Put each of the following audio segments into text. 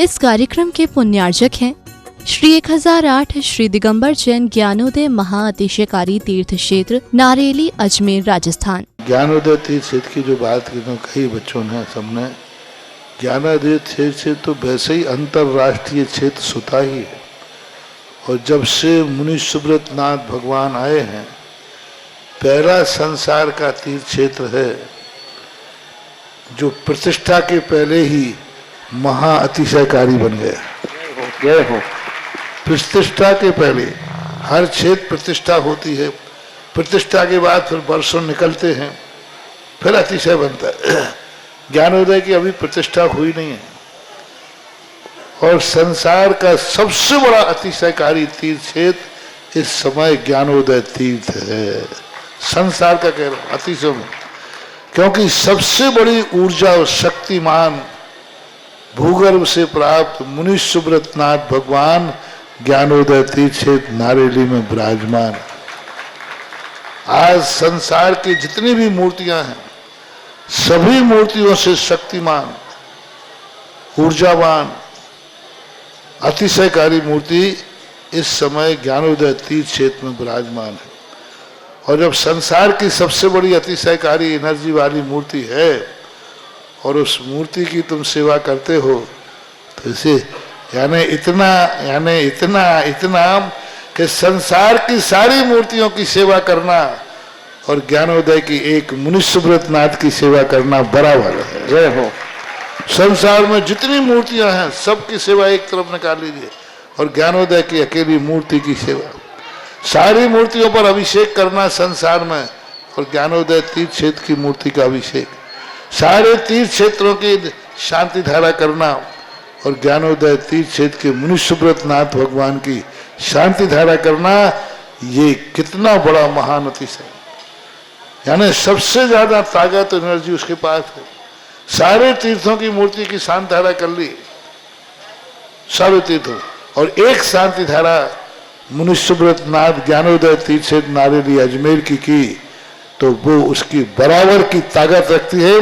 इस कार्यक्रम के पुण्यार्जक हैं श्री 1008 श्री दिगंबर जैन ज्ञानोदय महाअतिशयकारी तीर्थ क्षेत्र नारेली अजमेर राजस्थान। ज्ञानोदय तीर्थ क्षेत्र की जो बात की तो कई बच्चों ने सबने ज्ञानोदय तीर्थ क्षेत्र तो वैसे ही अंतर्राष्ट्रीय क्षेत्र सुता ही है। और जब से मुनि सुब्रत नाथ भगवान आए हैं, पहला संसार का तीर्थ क्षेत्र है जो प्रतिष्ठा के पहले ही महा अतिशयकारी बन गया। प्रतिष्ठा के पहले हर क्षेत्र प्रतिष्ठा होती है, प्रतिष्ठा के बाद फिर वर्षों निकलते हैं, फिर अतिशय बनता है। ज्ञानोदय की अभी प्रतिष्ठा हुई नहीं है। और संसार का सबसे बड़ा अतिशयकारी तीर्थ क्षेत्र इस समय ज्ञानोदय तीर्थ है। संसार का कह रहा हूं अतिशय में, क्योंकि सबसे बड़ी ऊर्जा और शक्तिमान भूगर्भ से प्राप्त मुनि सुब्रत नाथ भगवान ज्ञानोदय तीर्थ क्षेत्र नारेली में विराजमान। आज संसार की जितनी भी मूर्तियां हैं, सभी मूर्तियों से शक्तिमान, ऊर्जावान, अतिशयकारी मूर्ति इस समय ज्ञानोदय तीर्थ क्षेत्र में विराजमान है। और जब संसार की सबसे बड़ी अतिशयकारी एनर्जी वाली मूर्ति है और उस मूर्ति की तुम सेवा करते हो, तो इसे यानी इतना कि संसार की सारी मूर्तियों की सेवा करना और ज्ञानोदय की एक मुनि सुब्रत नाथ की सेवा करना बराबर है। जय हो। संसार में जितनी मूर्तियां हैं सबकी सेवा एक तरफ निकाल लीजिए और ज्ञानोदय की अकेली मूर्ति की सेवा। सारी मूर्तियों पर अभिषेक करना संसार में और ज्ञानोदय तीर्थ क्षेत्र की मूर्ति का अभिषेक, सारे तीर्थ क्षेत्रों की शांति धारा करना और ज्ञानोदय तीर्थ क्षेत्र के मुनि सुब्रत नाथ भगवान की शांति धारा करना, ये कितना बड़ा महान अतिशय। यानी सबसे ज्यादा ताकत एनर्जी उसके पास है। सारे तीर्थों की मूर्ति की शांति धारा कर ली, सारे तीर्थों, और एक शांति धारा मुनि सुब्रत नाथ ज्ञानोदय तीर्थ क्षेत्र नारेली अजमेर की तो वो उसकी बराबर की ताकत रखती है,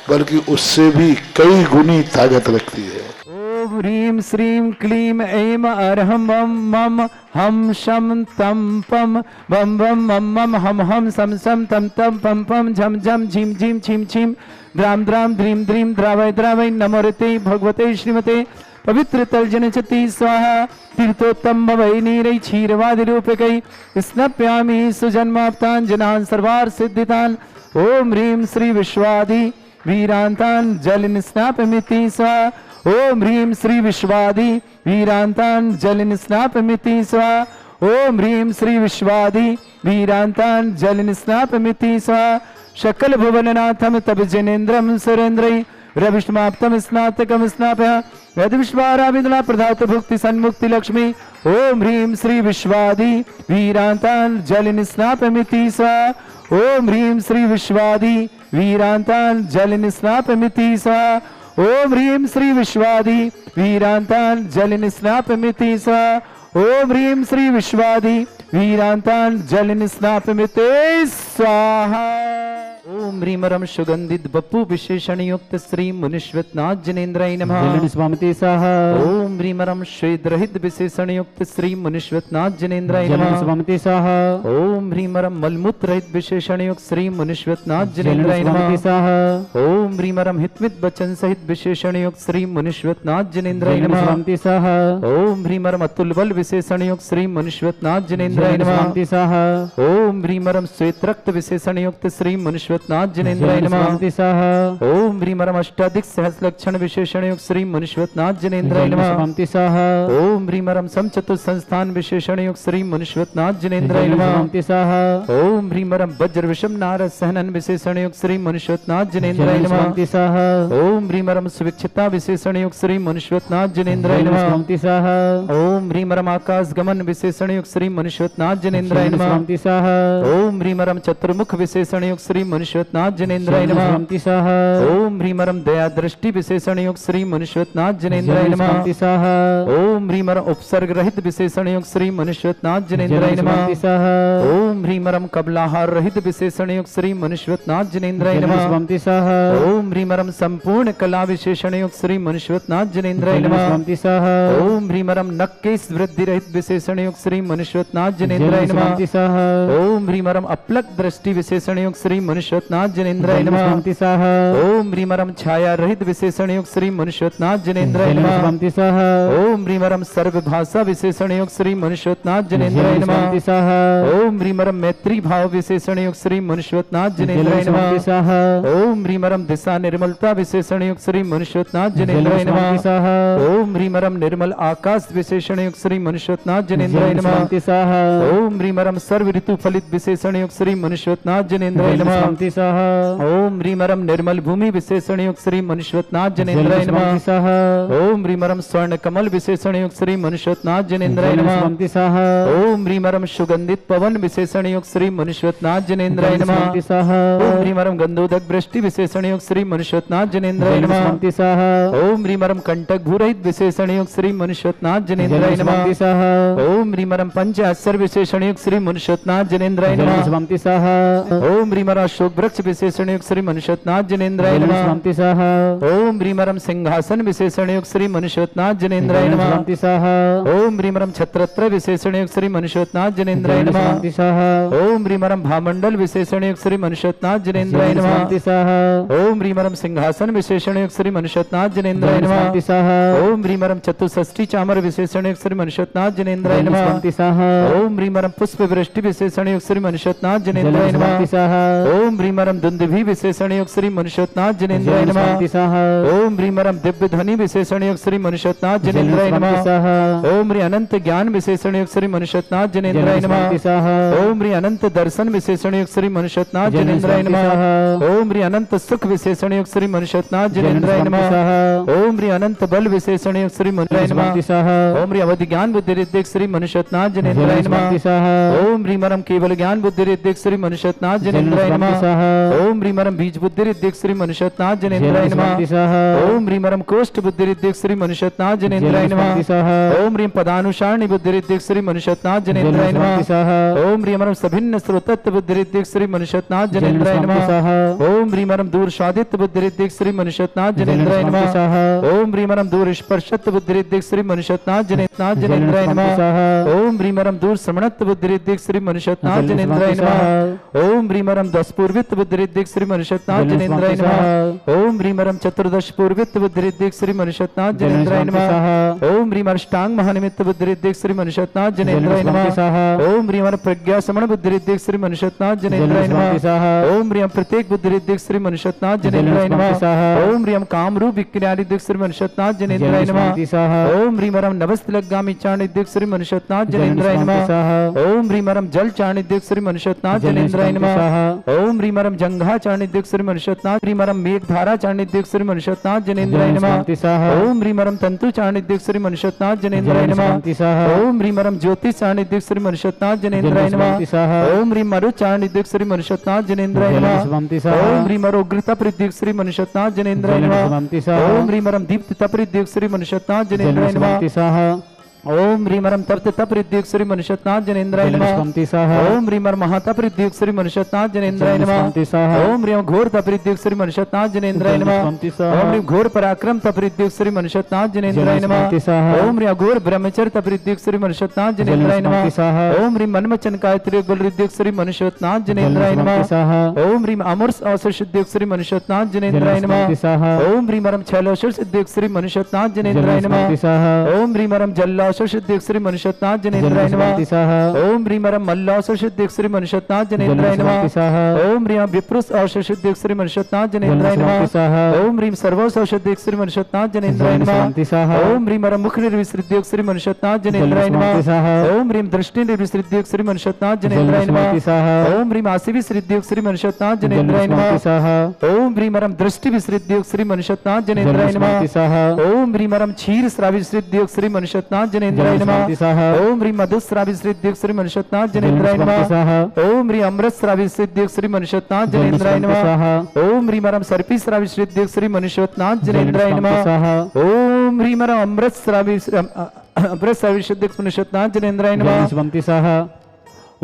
बल्कि उससे भी कई गुनी ताकत रखती है। ओम ह्रीं श्रीं क्लीं ऐं अरहं मम मम हम शम तम पम बम बम मम मम हम हम सम सम तम तम पम पम झम झम झीम झीम छीम छीम द्राम द्राम द्रीम द्रीम द्रावय द्रावय नमोरते भगवते श्रीमते पवित्र तर्जन चति स्वाहा तीर्थोत्तम भवै नीरै क्षीरवादि रूपकै स्नप्यामि सुजन्माप्तान् जनान् सर्वार्थ सिद्धितान्। ओम ह्रीं श्री विश्वादि वीरान्तान् जल निस्नापमिति स्वाहा। ओम ह्रीं श्री विश्वादि वीरान्तान् जल निस्नापमिति स्वाहा। ओम ह्रीं श्री विश्वादि वीरान्तान् जल निस्नापमिति स्वाहा। शकल भुवननाथम तब जनेन्द्रम सुरेन्द्रै रविष्माप्तम स्नातकम स्नापय यद विश्वाराविदुला प्रधात भुक्ति सन्मुक्ति लक्ष्मी। ओम ह्रीं श्री विश्वादि वीरान्तान् जल निस्नापमिति स्वाहा। ओम ह्रीं श्री विश्वादि वीरान्तान् जल निस्नापमिति स्वाहा। ओम ह्रीं श्री विश्वादि वीरान्तान् जल निस्नापमिति स्वाहा। ओम ह्रीं श्री विश्वादि वीरान्तान् जल निस्नापमिति स्वाहा। ओम ह्रीमरम सुगंधित बप्पु विशेषण युक्त श्री मुनिश्वत नाथ जनेन्द्राय नमः स्वामिते साहा। ओम ह्रीमरम श्वेत रहित विशेषण युक्त श्री मुनिश्वत नाथ जनेन्द्राय नमः स्वामिते साहा। ओम ह्रीमरम मलमूत्र रहित विशेषण युक्त श्री मुनिश्वत नाथ जनेन्द्राय नमः साहा। ओम ह्रीमरम हितमित वचन सहित विशेषण युक्त श्री मुनिश्वत नाथ जनेन्द्राय नमः स्वामिते साहा। ओम ह्रीमरम अतुल बल विशेषण युक्त श्री मुनिश्वत नाथ जनेन्द्राय नमः स्वामिते साहा। ओम ह्रीमरम श्वेत रक्त विशेषण युक्त श्री मुनिश्वत नाथ जनेन्द्राय नमः साहा। ओम ह्रीमरम अष्टाधिक सहस्र लक्षण विशेषण युक्त श्री मुनिश्वत नाथ जनेन्द्राय नमः साहा। ओम ह्रीमरम समचतुर संस्थान विशेषण युक्त श्री मुनिश्वत नाथ जनेन्द्राय नमः साहा। ओम ह्रीमरम वज्र विषम नारद सहनन विशेषण युक्त श्री मुनिश्वत नाथ जनेन्द्राय नमः साहा। ओम ह्रीमरम सुविक्षिता विशेषण युक्त श्री मुनिश्वत नाथ जनेन्द्राय नमः साहा। ओम ह्रीमरम आकाश गमन विशेषण युक्त श्री मुनिश्वत नाथ जनेन्द्राय नमः साहा। ओम ह्रीमरम चतुर्मुख विशेषण युक्त श्री मुनिश्वत मनुष्यनाथ जनेन्द्राय नमः स्वामी स्वाहा ओम ह्रीमरम दया दृष्टि विशेषण युक्त श्री मनुष्यनाथ जनेन्द्राय नमः स्वामी स्वाहा ओम ह्रीमरम उपसर्ग रहित विशेषण युक्त श्री मनुष्यनाथ जनेन्द्राय नमः स्वामी स्वाहा ओम ह्रीमरम कबलाहार रहित विशेषण युक्त श्री मनुष्यनाथ जनेन्द्राय नमः स्वामी स्वाहा ओम ह्रीमरम संपूर्ण कला विशेषण युक्त श्री मनुष्यनाथ जनेन्द्राय नमः स्वामी स्वाहा ओम ह्रीमरम नक्केश वृद्धि रहित विशेषण युक्त श्री मनुष्यनाथ जनेन्द्राय नमः स्वामी स्वाहा ओम ह्रीमरम अपलक दृष्टि विशेषण युक्त श्री मनुष्यनाथ जनेन्द्राय नमः स्वामी स्वाहा ओम ह्रीमरम छाया रहित विशेषण युक्त श्री मनुष्यनाथ जनेन्द्राय नमः स्वामी स्वाहा ओम ह्रीमरम सर्व भाषा विशेषण युक्त श्री मनुष्यनाथ जनेन्द्राय नमः स्वामी स्वाहा ओम ह्रीमरम मैत्री भाव विशेषण युक्त श्री मनुष्यनाथ जनेन्द्राय स्वामी नमः स्वाहा ओम ह्रीमरम दिशा निर्मलता विशेषण युक्त श्री मनुष्यनाथ जनेन्द्राय नमः स्वामी स्वाहा ओम ह्रीमरम निर्मल आकाश विशेषण युक्त श्री मनुष्यनाथ जनेन्द्राय नमः स्वामी स्वाहा ओम ह्रीमरम सर्व ऋतु फलित विशेषण युक्त श्री मनुष्यनाथ जनेन्द्राय नमः स्वामी स्वाहा ओम ह्रीमरम निर्मल भूमि विशेषण युक्त श्री मनुष्यनाथ जनेन्द्राय नमः स्वामी स्वाहा ओम ह्रीमरम स्वर्ण कमल विशेषण युक्त श्री मनुष्यनाथ जनेन्द्राय नमः स्वामी स्वाहा ओम ह्रीमरम सुगंधित पवन विशेषण युक्त श्री मनुष्यनाथ जनेन्द्राय नमः स्वामी स्वाहा ओम ह्रीमरम गंधोदक वृष्टि विशेषण युक्त श्री मनुष्यनाथ जनेन्द्राय नमः स्वामी स्वाहा ओम ह्रीमरम कंटक भूरहित विशेषण युक्त श्री मनुष्यनाथ जनेन्द्राय नमः स्वामी स्वाहा ओम ह्रीमरम पंच अक्षर विशेषण युक्त श्री मनुष्यनाथ जनेन्द्राय नमः स्वामी स्वाहा ओम ह्रीमरम अशोक वृक्ष विशेषण युक्त श्री मनुष्यनाथ जनेन्द्राय नमः स्वामी स्वाहा ओम ह्रीमरम सिंहासन विशेषण युक्त श्री मनुष्यनाथ जनेन्द्राय नमः स्वामी स्वाहा ओम ह्रीमरम छत्रत्र विशेषण युक्त श्री मनुष्यनाथ जनेन्द्राय नमः स्वामी स्वाहा ओम ह्रीमरम भामंडल विशेषण युक्त श्री मनुष्यनाथ जनेन्द्राय नमः स्वामी स्वाहा ओम ह्रीमरम सिंहासन विशेषण युक्त श्री मनुष्यनाथ जनेन्द्राय नमः स्वामी स्वाहा ओम ह्रीमरम चतुष्षष्ठी चामर विशेषण युक्त श्री मनुष्यनाथ जनेन्द्राय नमः स्वामी स्वाहा ओम ह्रीमरम पुष्प वृष्टि विशेषण युक्त श्री मनुष्यनाथ जनेन्द्राय नमः स्वामी स्वाहा ओम ह्रीमरम दुंदुभि विशेषण युक्त श्री मनुष्यनाथ जनेन्द्राय नमः स्वामी स्वाहा ओम ह्रीमरम दिव्य ध्वनि विशेषण युक्त श्री मनुष्यनाथ जनेन्द्राय स्वामी नमः स्वाहा ओम ह्री अनंत ज्ञान विशेषण युक्त श्री मनुष्यनाथ जनेन्द्राय नमः स्वामी स्वाहा ओम ह्री अनंत दर्शन विशेषण युक्त श्री मनुष्यनाथ जनेन्द्राय स्वामी नमः स्वाहा ओम ह्री अनंत सुख विशेषण युक्त श्री मनुष्यनाथ जनेन्द्राय स्वामी नमः स्वाहा ओम ह्री अनंत बल विशेषण युक्त श्री मनुष्य नमः स्वामी स्वाहा ओम ह्री अवधि ज्ञान बुद्धि रिद्धिक श्री मनुष्यनाथ जनेन्द्राय नमः स्वामी स्वाहा ओम ह्रीमरम केवल ज्ञान बुद्धि रिद्धिक श्री मनुष्यनाथ जनेन्द्राय स्वामी नमः स्वाहा ओम ह्रीमरम बीज बुद्धि रिद्धिक श्री मनुष्यनाथ जनेन्द्राय नमः स्वामी स्वाहा ओम ह्रीमरम कोष्ठ बुद्धि रिद्धिक श्री मनुष्यनाथ जनेन्द्राय नमः स्वामी स्वाहा ओम ह्रीम पदानुसारणी बुद्धि रिद्धिक श्री मनुष्यनाथ जनेन्द्राय नमः स्वामी स्वाहा ओम ह्रीमरम सभिन्न स्रोतत्व बुद्धि रिद्धिक श्री मनुष्यनाथ जनेन्द्राय स्वामी नमः स्वाहा ओम ह्रीमरम दूर स्वादित्व बुद्धि रिद्धिक श्री मनुष्यनाथ जनेन्द्राय स्वामी नमः स्वाहा ओम ह्रीमरम दूर स्पर्शत्व बुद्धि रिद्धिक श्री मनुष्यनाथ जनेन्द्राय स्वामी नमः स्वाहा ओम ह्रीमरम दूर श्रवणत्व बुद्धि रिद्धिक श्री मनुष्यनाथ जनेन्द्राय स्वामी नमः ओम ह्रीमरम दस पूर्वित्व बुद्धि रिद्धिक श्री मनुष्यनाथ जनेन्द्राय नमः ओम ह्रीमरम चतुर्दश पूर्वित्व बुद्धि रिद्धिक श्री मनुष्यनाथ जनेन्द्राय नमः ओम ह्रीमर अष्टांग महानिमित्त बुद्धि रिद्धिक श्री मनुष्यनाथ जनेन्द्राय नमः ओम ह्रीमर प्रज्ञा समण बुद्धि रिद्धिक श्री मनुष्यनाथ जनेन्द्राय नमः ओम ह्रीम प्रत्येक बुद्धि रिद्धिक श्री मनुष्यनाथ जनेन्द्राय नमः ओम ह्रीम काम रूप विक्रिया रिद्धिक श्री मनुष्यनाथ जनेन्द्राय नमः ओम ह्रीमरम नवस्तलगामी चाणिद्धिक श्री मनुष्यनाथ जनेन्द्राय नमः ओम ह्रीमरम जल चाणिद्धिक श्री मनुष्यनाथ जनेन्द्राय नमः ओम ह्रीमरम जंघा चाणिद्धिक श्री मनुष्यनाथ ह्रीमरम मेघधारा चाणिद्धिक श्री मनुष्यनाथ जनेन्द्राय नमः ओम ह्रीमरम तंतु चाणिद्धिक श्री मनुष्यनाथ जनेन्द्राय नमः ओम ह्रीमरम ज्योति चाणिद्धिक श्री मनुष्यनाथ जनेन्द्राय नमः ओम ह्रीम मरु चाणिद्धिक श्री मनुष्यनाथ जनेन्द्राय नमः ओम ह्रीमर उग्रता प्रदीप श्री मनुष्यनाथ जनेन्द्राय नमः ओम ह्रीमरम दीप्त तपरिद्धिक श्री मनुष्यनाथ जनेन्द्राय नमः ओम ह्रीमरम तप्त तप रिद्धिक श्री मनुष्यनाथ जनेन्द्राय नमः ओम ह्रीमर महातप रिद्धिक श्री मनुष्यनाथ जनेन्द्राय नमः ओम ह्रीम घोर तप रिद्धिक श्री मनुष्यनाथ जनेन्द्राय नमः ओम ह्रीम घोर पराक्रम तप रिद्धिक श्री मनुष्यनाथ जनेन्द्राय नमः ओम ह्रीम घोर ब्रह्मचर्य तप रिद्धिक श्री मनुष्यनाथ जनेन्द्राय नमः ओम ह्रीम मनमचन कायत्री बल रिद्धिक श्री मनुष्यनाथ जनेन्द्राय नमः ओम ह्रीम अमृत अवसर सिद्धिक श्री मनुष्यनाथ जनेन्द्राय नमः ओम ह्रीमरम छैलोशर सिद्धिक श्री मनुष्यनाथ जनेन्द्राय नमः ओम ह्रीमरम जल्ला सिद्धिक श्री मनुष्यनाथ जनेन्द्राय नमः ओम ह्रीमरम मल्लासर सिद्धिक श्री मनुष्यनाथ जनेन्द्राय नमः ओम ह्रीम विप्रुस औषध सिद्धिक श्री मनुष्यनाथ जनेन्द्राय नमः ओम ह्रीम सर्वोस औषधिक श्री मनुष्यनाथ जनेन्द्राय नमः ओम ह्रीमरम मुख निर्विसृद्धिक श्री मनुष्यनाथ जनेन्द्राय नमः ओम ह्रीम दृष्टि निर्विसृद्धिक श्री मनुष्यनाथ जनेन्द्राय नमः ओम ह्रीम आसी विसृद्धिक श्री मनुष्यनाथ जनेन्द्राय नमः ओम ह्रीमरम दृष्टि विसृद्धिक श्री मनुष्यनाथ जनेन्द्राय नमः ओम ह्रीमरम क्षीर श्रावि विसृद्धिक श्री मनुष्यनाथ जनेन्द्राय नमः। ओम ह्रीं मधुस्रावी सिद्धियुक्त श्री मनुष्योत्नाथ जनेन्द्राय नमः। ओम ह्रीं अमृतस्रावी सिद्धियुक्त श्री मनुष्योत्नाथ जनेन्द्राय नमः। ओम ह्रीं मरम सर्पीस्रावी सिद्धियुक्त श्री मनुष्योत्नाथ जनेन्द्राय नमः। ओम ह्रीं मरम अमृतस्रावी सिद्धियुक्त मनुष्योत्नाथ जनेन्द्राय नमः।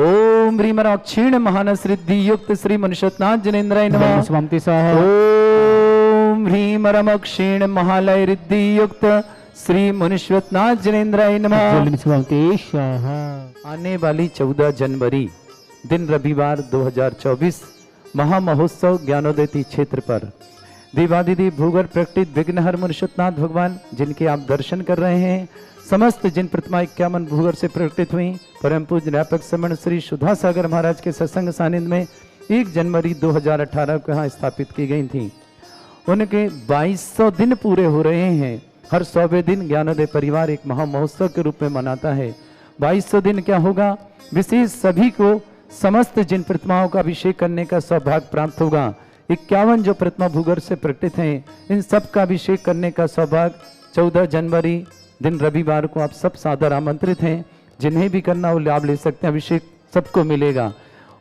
ओम ह्रीं मरम क्षीण महान सिद्धि युक्त श्री मनुष्योत्नाथ जनेन्द्राय नमः। ओम ह्रीं मरम क्षीण महालय रिद्धि युक्त श्री मनुष्योत्नाथ जनेन्द्राय नमः। आने वाली 14 जनवरी दिन रविवार 2024 महामहोत्सव ज्ञानोदय क्षेत्र पर देवादिदेव भूगर्भ प्रकटित विघ्नहर मनुष्योत्नाथ भगवान जिनके आप दर्शन कर रहे हैं, समस्त जिन प्रतिमा 51 भूगर्भ से प्रकटित हुई परम पूज्य व्यापक श्रमण श्री सुधा सागर महाराज के सत्संग सानिध्य में 1 जनवरी 2018 को यहाँ स्थापित की गई थी। उनके 2200 दिन पूरे हो रहे हैं। हर 100वें दिन ज्ञानोदय परिवार एक महामहोत्सव के रूप में मनाता है। 2200 दिन क्या होगा, विशेष सभी को समस्त जिन प्रतिमाओं का अभिषेक करने का सौभाग्य प्राप्त होगा। 51 जो प्रतिमा भूगर्भ से प्रकटित हैं, इन सब का अभिषेक करने का सौभाग्य 14 जनवरी दिन रविवार को आप सब सादर आमंत्रित हैं। जिन्हें भी करना वो लाभ ले सकते हैं, अभिषेक सबको मिलेगा।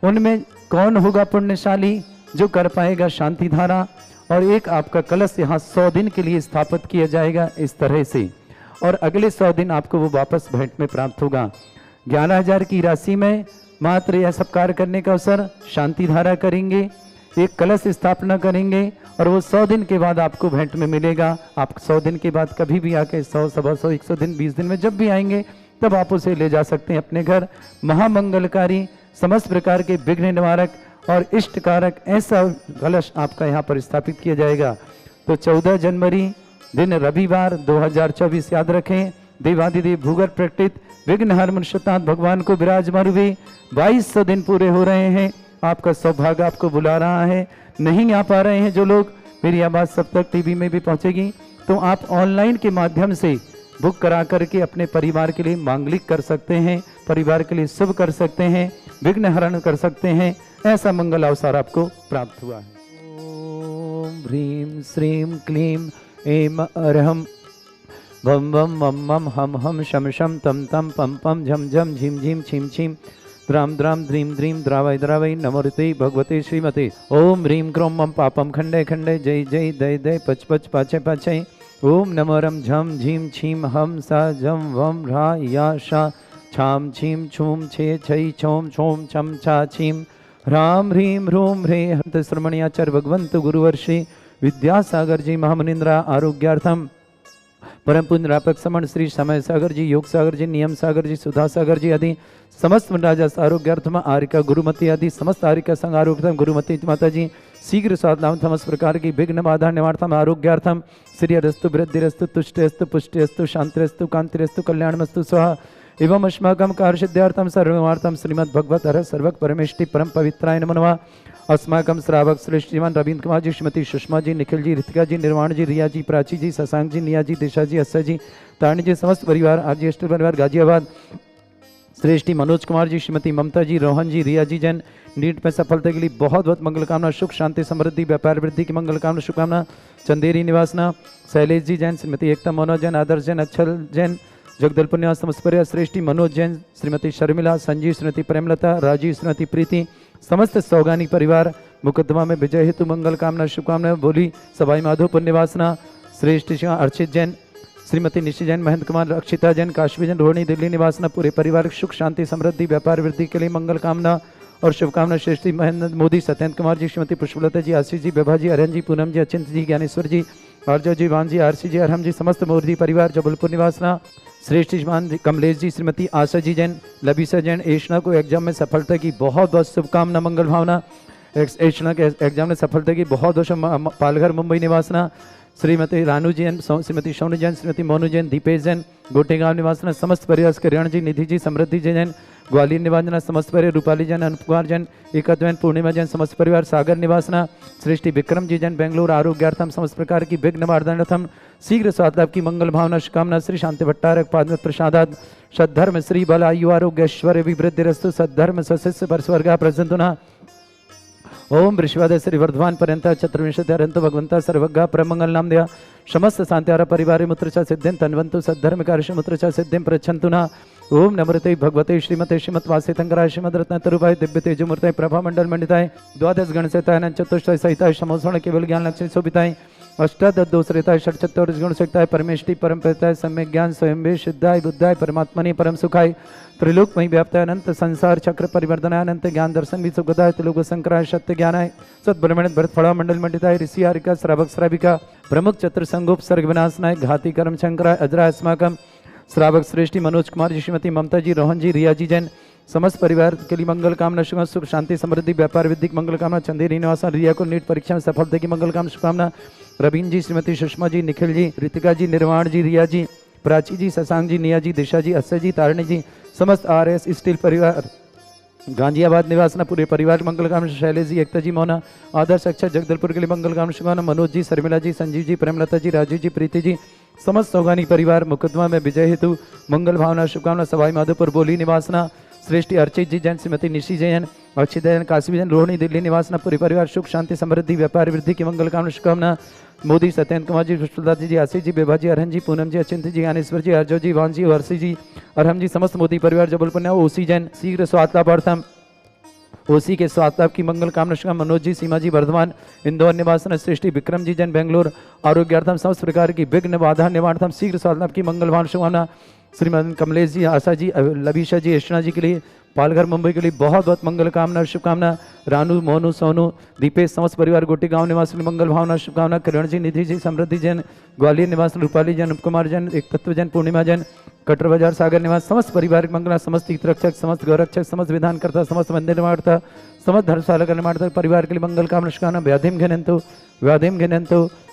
उनमें कौन होगा पुण्यशाली जो कर पाएगा शांति धारा, और एक आपका कलश यहाँ 100 दिन के लिए स्थापित किया जाएगा इस तरह से, और अगले 100 दिन आपको वो वापस भेंट में प्राप्त होगा। 11,000 की राशि में मात्र यह सब कार्य करने का अवसर, शांति धारा करेंगे, एक कलश स्थापना करेंगे, और वो 100 दिन के बाद आपको भेंट में मिलेगा। आप 100 दिन के बाद कभी भी आके 100, 125, 100 दिन 20 दिन में जब भी आएंगे तब आप उसे ले जा सकते हैं अपने घर। महामंगलकारी, समस्त प्रकार के विघ्न निवारक और इष्ट कारक ऐसा कलश आपका यहाँ पर स्थापित किया जाएगा। तो 14 जनवरी दिन रविवार 2024 याद रखें, देवादिदेव भूगर्भ प्रकटित विघ्नहर मनुष्योत्नाथ भगवान को विराजमान हुए 2200 दिन पूरे हो रहे हैं। आपका सौभाग्य आपको बुला रहा है। नहीं आ पा रहे हैं जो लोग, मेरी आवाज़ सब तक टीवी में भी पहुंचेगी, तो आप ऑनलाइन के माध्यम से बुक करा करके अपने परिवार के लिए मांगलिक कर सकते हैं, परिवार के लिए शुभ कर सकते हैं, विघ्न हरण कर सकते हैं। ऐसा मंगल अवसर आपको प्राप्त हुआ है। ओम ह्रीं श्रीं क्लीं ऐं अरहं वम वम मम मम हम हम शम शम तम तम पम पम झम झम झिम झिम छिम छिम द्राम द्राम द्रीं द्रीं द्रावय द्रावय नमोते भगवते श्रीमते। ओम ह्रीं क्रोम मम पापम खंडे खंडे जय जय दय दय पच पच पाचे पाचे। ओम नमोरम झम झीम छीम हम सा झम वम रा या शा छाम छीम छूम छे छई छोम छोम छम छा छीम राम ह्रीं ह्रूम ह्रे हंत श्रमणियाचर भगवंत गुरुवर्षि विद्यासागर जी महामुनिंद्रा आरोग्यार्थम परम पुण्य व्यापक समण श्री समय सागर जी, योग सागर जी, नियम सागर जी, सुधा सागर जी आदि समस्त राजा आरोग्यार्थम आरिका गुरुमती आदि समस्त आरिका संघ आरोग्यर्थम गुरुमती माता जी शीघ्र साधनाम समस्त प्रकार की विघ्न बाधा निवार्थम आरोग्यार्थम श्री रस्तु वृद्धिरस्तु तुष्टिस्तु पुष्टिस्तु शांतिरस्तु कांतिरस्तु कल्याणमस्तु स्वाहा एवं अस्माकं कार्यसिद्ध्यार्थम सर्वमार्थम श्रीमद् भगवत हर सर्वक परमेष्टि परम पवित्राय नमो नमः। अस्माकं श्रावक श्रेष्ठ श्रीमान रविंद्र कुमार जी, श्रीमती सुषमा जी, निखिल जी, रितिका जी, निर्वाण जी, रिया जी, प्राची जी, शशांक जी, निया जी, दिशा जी, अस्सा जी, तारणी जी, समस्त परिवार आज ज्येष्ठ परिवार गाजियाबाद, श्रेष्ठी मनोज कुमार जी, श्रीमती ममता जी, रोहन जी, रिया जी जैन, नीट में सफलता के लिए बहुत बहुत मंगल कामना, सुख शांति समृद्धि व्यापार वृद्धि की मंगल कामना शुभकामना। चंदेरी निवासना शैलेश जी जैन, श्रीमती एकता मनोज जैन, आदर्श जैन, अक्षल जैन, जगदलपुर निवास समस्त परिवार, श्रेष्ठी मनोज जैन, श्रीमती शर्मिला, संजीव, श्रीमती प्रेमलता, राजीव, श्रीमती प्रीति, समस्त सौगानी परिवार मुकदमा में विजय हेतु मंगल कामना शुभकामना। बोली सवाई माधोपुर निवासना श्रेष्ठ अर्चित जैन, श्रीमती निशि जैन, महेंद्र कुमार, अक्षिता जैन, काश्मी जैन, रोहिणी दिल्ली निवासना पूरे परिवार सुख शांति समृद्धि व्यापार वृद्धि के लिए मंगल कामना और शुभकामना। श्रेष्ठी महेंद्र मोदी, सत्येंद्र कुमार जी, श्रीमती पुष्पलता जी, आशीष जी, विभा जी, अरन जी, पूनम जी, अचिंत जी, ज्ञानेश्वर जी, आर्जव जी, वान जी, आरसी जी, अरहम जी, समस्त मोदी परिवार जबलपुर निवासना श्रेष्ठ जी कमलेश जी, श्रीमती आशा जी जैन, लबीसा जैन, एशना को एग्जाम में सफलता की बहुत बहुत शुभकामना मंगल भावना। एशना के एग्जाम में सफलता की बहुत बहुत पालघर मुंबई निवासना श्रीमती रानू जैन, श्रीमती सोनू जैन, श्रीमती मोनू जैन, दीपेश जैन, गोटेगांव निवासना समस्त परिवार, कल्याण जी, निधि जी, समृद्धि जी जैन, ग्वालियर निवासना समस्त परिवार, रूपाली जैन, अनुप कुमार जैन, एकत जैन, पूर्णिमा जैन, समस्त परिवार, सागर निवासना श्रेष्ठी विक्रम जी जैन, बेंगलुरु आरोग्यार्थम समस्त प्रकार की विघ्न वार्धनार्थम शीघ्र स्वास्थ्य की मंगल भावना शुभकामना। श्री शांति भट्टारक पाद प्रसादात सद्धर्म श्री बल आयु आरोग्य ऐश्वर्य विवृद्धिरस्तु सद्धर्म सशिष्य पर स्वर्गा प्रसन्ना। ओम वृषवादय श्री वर्धमान पर्यंत चतुर्विंशत्यरंत भगवंता सर्वज्ञ परमंगल नाम दिया समस्त शांत्यारा परिवारे मुत्र च सिद्धिं तन्वन्तु सद्धर्म कार्य मुत्र च सिद्धिं प्रच्छन्तु न ओम नमृते भगवते श्रीमते श्रीमद्वासे तंगराय श्रीमद्रत्नतरुभाय दिव्य तेजमूर्तय प्रभा मंडल मंडिताय द्वादश गणसेताय चतुष्टय सहिताय समोषण केवल ज्ञान लक्ष्मी शोभिताय अष्टादश दोषरेताय षट्चत्वारिश गुणसेताय परमेष्टि परम पेताय सम्यक ज्ञान स्वयं सिद्धाय बुद्धाय परमात्मनि परम सुखाय त्रिलोकमयी व्याप्ताय अनंत संसार चक्र परिवर्तनाय अनंत ज्ञान दर्शन भी सुखदाय त्रिलोक संकराय सत्य ज्ञानाय सद्ब्रह्मण भरत फड़ा मंडल मंडिताय ऋषि हारिका श्रावक श्राविका प्रमुख चतुर संगोप सर्ग विनाशनाय घाती कर्म शंकराय अजरा अस्माकम श्रावक श्रेष्ठी मनोज कुमार जी श्रीमती ममता जी रोहन जी रिया जी जैन समस्त परिवार के लिए मंगल कामना शुभ सुख शांति समृद्धि व्यापार विधिक मंगल कामना चंदेरी निवासन रिया को नीट परीक्षा में सफलता की मंगल कामना शुभकामना रवीन जी श्रीमती सुषमा जी निखिल जी रितिका जी निर्वाण जी रिया जी प्राची जी शशांक जी निया जी दिशा जी अक्षय जी तारणी जी समस्त RS स्टील परिवार गांजियाबाद निवासना पूरे परिवार मंगल कामना शैलेश जी एकता जी मोना आदर्श अक्षय जगदलपुर के लिए मंगल कामना शुभकामना मनोज जी शर्मिला जी संजीव जी प्रेमलता जी राजीव जी प्रीति जी समस्त सौगानी परिवार मुकदमा में विजय हेतु मंगल भावना शुभकामना सवाई माधोपुर बोली निवासना श्रेष्ठी अर्चित जी जैन श्रीमती निशी जैन अक्षित जैन काशी जैन रोहिणी दिल्ली निवासना पूरे परिवार सुख शांति समृद्धि व्यापार वृद्धि की मंगल कामना शुभकामना मोदी सत्येंद्र कुमार जी पुष्पलता जी आशीष जी बेभा जी अरहन जी पूनम जी अचिंत जी ज्ञानेश्वर जी अर्जो जी वान जी वर्षी जी अरहम जी समस्त मोदी परिवार जबलपुर ने ओसी जैन शीघ्र स्वास्थ्यार्थम ओसी के स्वास्थ्य की मंगल कामना शुभकामना मनोज जी सीमा जी वर्धमान इंदौर निवासन सृष्टि विक्रम जी जैन बेंगलोर आरोग्यार्थम समस्त प्रकार की विघ्न बाधा निवारणार्थम शीघ्र स्वास्थ्य की मंगल भावना शुभकामना श्रीमती कमलेश जी आशा जी लबीशा जी यशना जी के लिए पालघर मुंबई के लिए बहुत बहुत मंगल कामना शुभकामना रानू मोनू सोनू दीपेश समस्त परिवार गोटी गांव निवासी मंगल भावना शुभकामना किरण जी निधि जी समृद्धि जैन ग्वालियर निवास रूपाली जैन उपकुमार जैन एक तत्व जैन पूर्णिमा जैन कटर बाजार सागर निवास समस्त परिवार मंगला समस्त हितरक्षक समस्त गौरक्षक समस्त विधानकर्ता समस्त मंदिर निर्माणता समस्त धर्मशाला का निर्माण परिवार के लिए मंगल कामना शुभकामना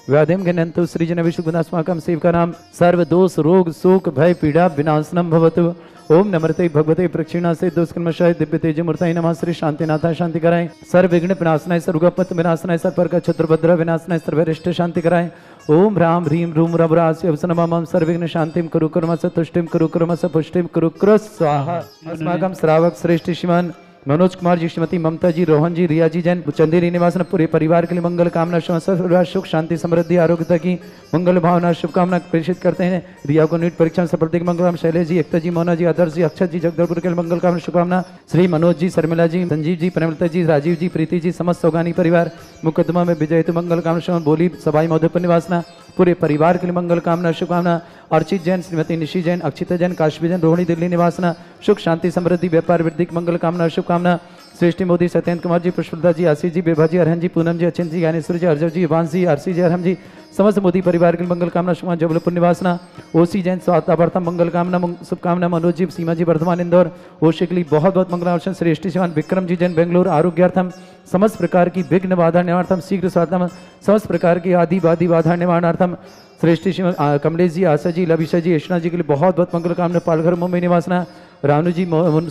व्याधिम घनंतु सृजन विशुगुणास्माकं सेवका नाम सर्व दोष रोग शोक भय पीड़ा विनाशनम भवतु ओम नमृते भगवते प्रक्षिणा से दोषकर्मशाय दिव्य तेज मूर्ताय नमः श्री शांतिनाथाय शांति कराएं सर्व विघ्न विनाशनाय सर्वगपत विनाशनाय सर्वर का छत्रभद्र विनाशनाय सर्वरिष्ट शांति कराएं ओम राम ह्रीम रूम रवरास्य वसनमम सर्वविघ्न शांतिम कुरु कुर्मस तुष्टिम कुरु कुर्मस पुष्टिम कुरु कुरु स्वाहा अस्माकं श्रावक श्रेष्ठ श्रीमान मनोज कुमार जी श्रीमती ममता जी रोहन जी रिया जी जैन चंदेरी निवासन पूरे परिवार के लिए मंगल कामना सुख शांति समृद्धि आरोग्यता की मंगल भावना शुभकामना प्रेषित करते हैं रिया को नीट परीक्षा में सफलता की मंगल शैलेश जी एकता जी मोना जी आदर्श जी अक्षत जी जगदलपुर के लिए मंगल कामना शुभकामना श्री मनोज जी शर्मिला जी संजीव जी प्रेमलता जी राजीव जी प्रीति जी समस्त सौगानी परिवार मुकदमा में विजय हेतु मंगल कामना बोली सबाई मधुपुर निवासना पूरे परिवार के लिए मंगल कामना शुभकामना अर्चित जैन श्रीमती निशी जैन अक्षिता जैन काश्मी जैन रोहिणी दिल्ली निवासना सुख शांति समृद्धि व्यापार वृद्धि मंगल कामना शुभकामना श्रेष्ठी मोदी सत्येंद्र कुमार जी पुष्पलता जी आशीष जी बेभा जी अरहन जी पूनम जी अचिंत जी ज्ञानेश्वर जी अर्जव जी वांस जी आरसी जी अरहम जी समस्त मोदी परिवार के लिए मंगल कामना शुभकामना जबलपुर निवासना ओसी जैन स्वास्थ्यार्थम मंगल कामना शुभकामना मनोज जी सीमा जी वर्धमान इंदौर ओशी के लिए बहुत बहुत मंगलावशन श्रेष्ठी शिवान विक्रम जी जैन बेंगलोर आरोग्यार्थम समस्त प्रकार की विघ्न बाधा निवारणार्थम शीघ्र स्वास्थ्य समस्त प्रकार की आदि बाधि बाधा निवारणार्थम श्रेष्ठी शिवान कमलेश जी आशा जी लबीशा जी यशना जी के लिए बहुत बहुत मंगल कामना पालघर मुंबई निवासना रानू जी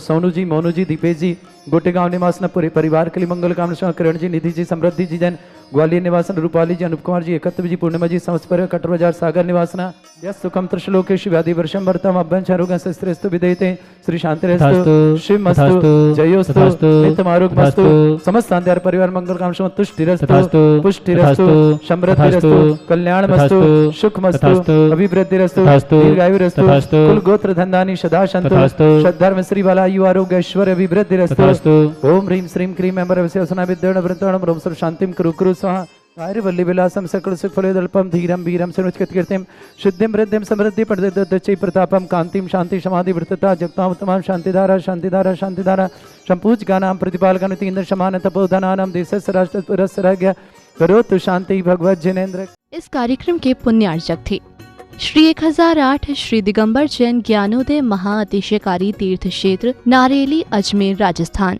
सोनू जी मोनू जी दीपेश जी गोटेगांव निवासना पूरे परिवार के लिए मंगल कामना किरण जी निधि जी समृद्धि जी जैन ग्वालियर निवासन रूपाली जी अनुप कुमार जी एकत्व जी पूर्णिमा जी समस्त परिवार कटर बाजार सागर निवासना यस सुखम त्रिशलोकेश व्याधि वर्षम वर्तम अभ्यंचरोगं शस्त्रेस्तु विदेते श्री शांतिरेस्तु शिवमस्तु जयोस्तु नित्यमारोग्यमस्तु समस्त शांतिहार परिवार मंगल कामना तुष्टिरस्तु पुष्टिरस्तु समृद्धिरस्तु कल्याणमस्तु सुखमस्तु अभिवृद्धिरस्तु दीर्घायुरस्तु कुल गोत्र धन्धानि सदा सन्तु सद्धर्म श्री वालायु आरोग्य ऐश्वर्य अभिवृद्धिरस्तु ओम ह्रीं श्रीं क्लीं अम्बर विशेषणा विद्येण वृत्ताणं रोम सर्व शांतिं कुरु कुरु स्वाहा कार्य विलासम सकल सुख फलोदल्पम धीरम वीरम सर्वोत्कृतिम शुद्धिम वृद्धिम समृद्धि प्रदच्चै प्रतापम कांतिम शांति समाधि वृत्तता जगताम तमाम शांतिधारा शांतिधारा शांतिधारा संपूज गानाम प्रतिपालकन इंद्र समान तपोधनानाम देशस्य राष्ट्रस्य राज्ञ करोतु शांति भगवत जिनेन्द्र। इस कार्यक्रम के पुण्यार्चक थे श्री 1008 श्री दिगंबर जैन ज्ञानोदय महाअतिशयकारी तीर्थ क्षेत्र नारेली अजमेर राजस्थान।